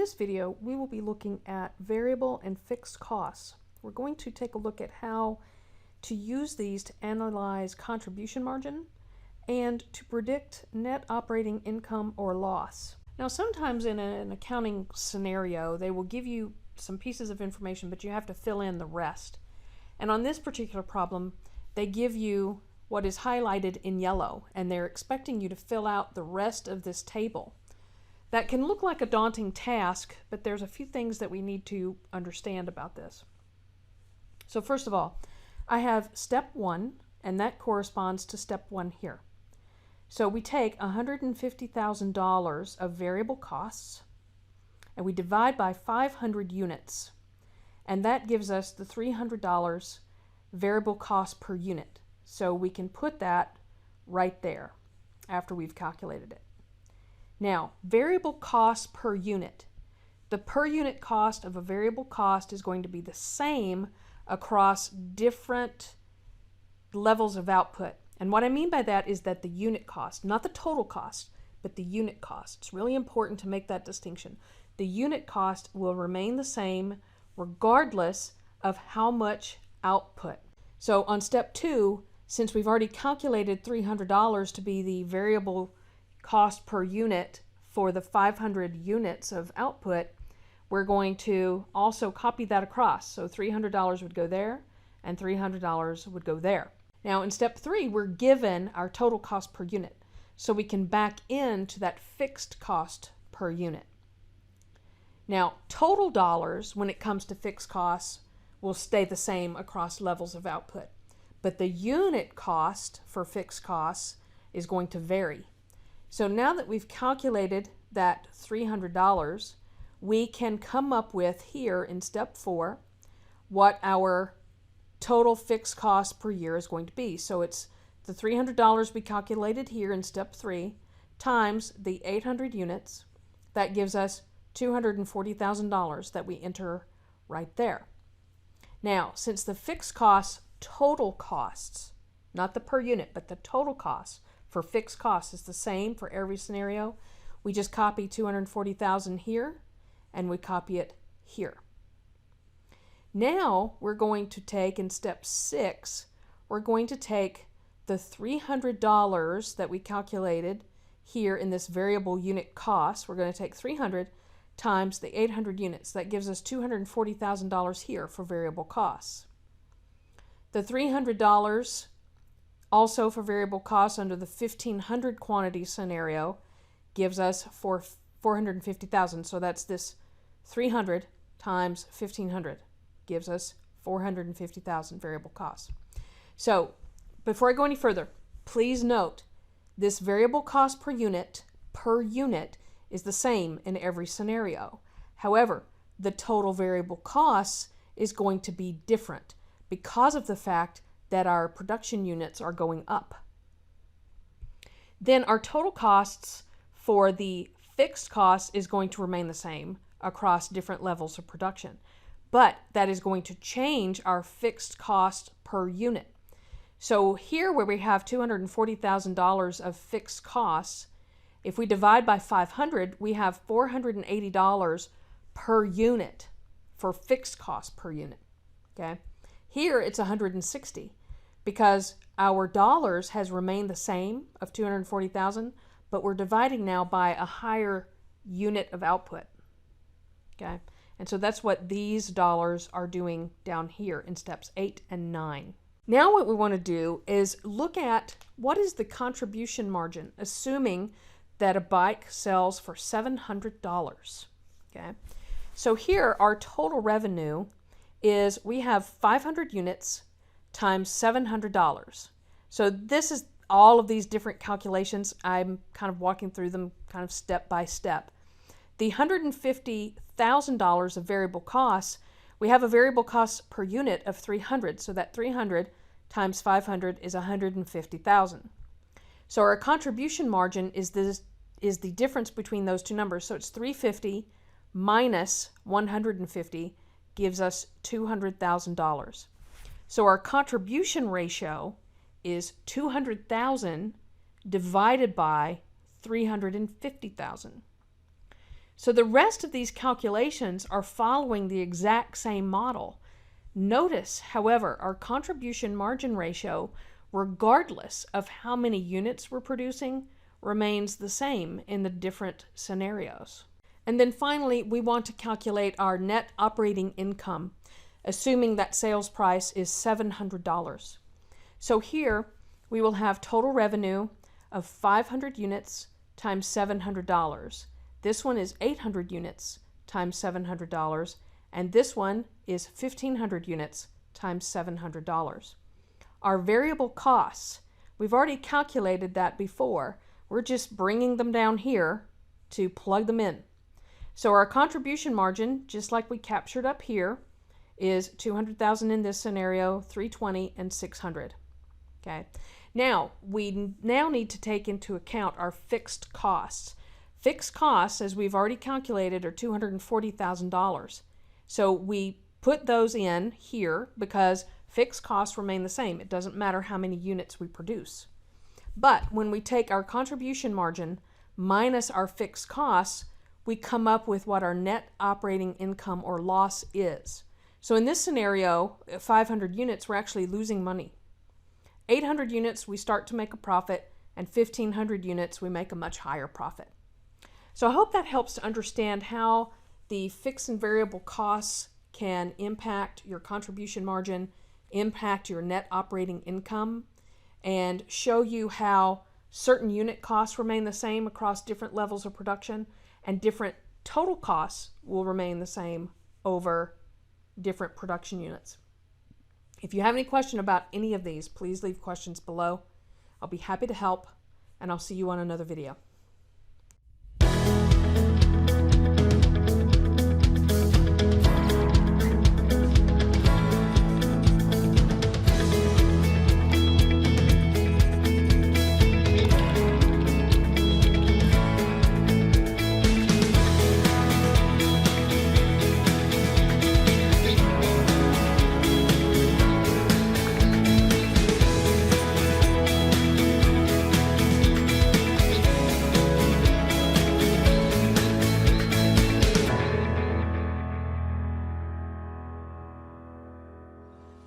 this video, we will be looking at variable and fixed costs. We're going to take a look at how to use these to analyze contribution margin and to predict net operating income or loss. Now, sometimes in an accounting scenario, they will give you some pieces of information, but you have to fill in the rest. And on this particular problem, they give you what is highlighted in yellow, and they're expecting you to fill out the rest of this table. That can look like a daunting task, but there's a few things that we need to understand about this. So first of all, I have step 1, and that corresponds to step 1 here. So we take $150,000 of variable costs, and we divide by 500 units, and that gives us the $300 variable cost per unit. So we can put that right there after we've calculated it. Now, variable cost per unit. The per unit cost of a variable cost is going to be the same across different levels of output. And what I mean by that is that the unit cost, not the total cost, but the unit cost. It's really important to make that distinction. The unit cost will remain the same regardless of how much output. So on step 2, since we've already calculated $300 to be the variable cost per unit for the 500 units of output, we're going to also copy that across. So $300 would go there and $300 would go there. Now in step 3, we're given our total cost per unit. So we can back into that fixed cost per unit. Now total dollars when it comes to fixed costs will stay the same across levels of output. But the unit cost for fixed costs is going to vary. So now that we've calculated that $300, we can come up with here in step 4 what our total fixed cost per year is going to be. So it's the $300 we calculated here in step 3 times the 800 units. That gives us $240,000 that we enter right there. Now, since the fixed costs, total costs, not the per unit, but the total costs for fixed costs is the same for every scenario, we just copy 240,000 here and we copy it here. Now we're going to take in step 6, we're going to take the $300 that we calculated here in this variable unit cost. We're going to take 300 times the 800 units. That gives us $240,000 here for variable costs. The $300 also for variable costs under the 1,500 quantity scenario gives us $450,000. So that's this 300 times 1,500 gives us $450,000 variable costs. So before I go any further, please note this variable cost per unit is the same in every scenario. However, the total variable costs is going to be different because of the fact that our production units are going up. Then our total costs for the fixed costs is going to remain the same across different levels of production, but that is going to change our fixed cost per unit. So here where we have $240,000 of fixed costs, if we divide by 500, we have $480 per unit for fixed cost per unit. Okay? Here it's 160 because our dollars has remained the same of 240,000, but we're dividing now by a higher unit of output. Okay? And so that's what these dollars are doing down here in steps 8 and 9. Now what we want to do is look at what is the contribution margin, assuming that a bike sells for $700. Okay? So here our total revenue is we have 500 units times $700. So this is all of these different calculations. I'm kind of walking through them kind of step by step. The $150,000 of variable costs, we have a variable cost per unit of 300. So that 300 times 500 is 150,000. So our contribution margin is the difference between those two numbers. So it's 350 minus 150 gives us $200,000. So our contribution ratio is 200,000 divided by 350,000. So the rest of these calculations are following the exact same model. Notice, however, our contribution margin ratio, regardless of how many units we're producing, remains the same in the different scenarios. And then finally, we want to calculate our net operating income, assuming that sales price is $700. So here we will have total revenue of 500 units times $700. This one is 800 units times $700, and this one is 1,500 units times $700. Our variable costs, we've already calculated that before. We're just bringing them down here to plug them in. So our contribution margin, just like we captured up here, is 200,000 in this scenario, 320, and 600. Okay. Now, we need to take into account our fixed costs. Fixed costs, as we've already calculated, are $240,000. So we put those in here because fixed costs remain the same. It doesn't matter how many units we produce. But when we take our contribution margin minus our fixed costs, we come up with what our net operating income or loss is. So in this scenario, 500 units, we're actually losing money. 800 units, we start to make a profit, and 1,500 units, we make a much higher profit. So I hope that helps to understand how the fixed and variable costs can impact your contribution margin, impact your net operating income, and show you how certain unit costs remain the same across different levels of production, and different total costs will remain the same over different production units. If you have any question about any of these, please leave questions below. I'll be happy to help, and I'll see you on another video.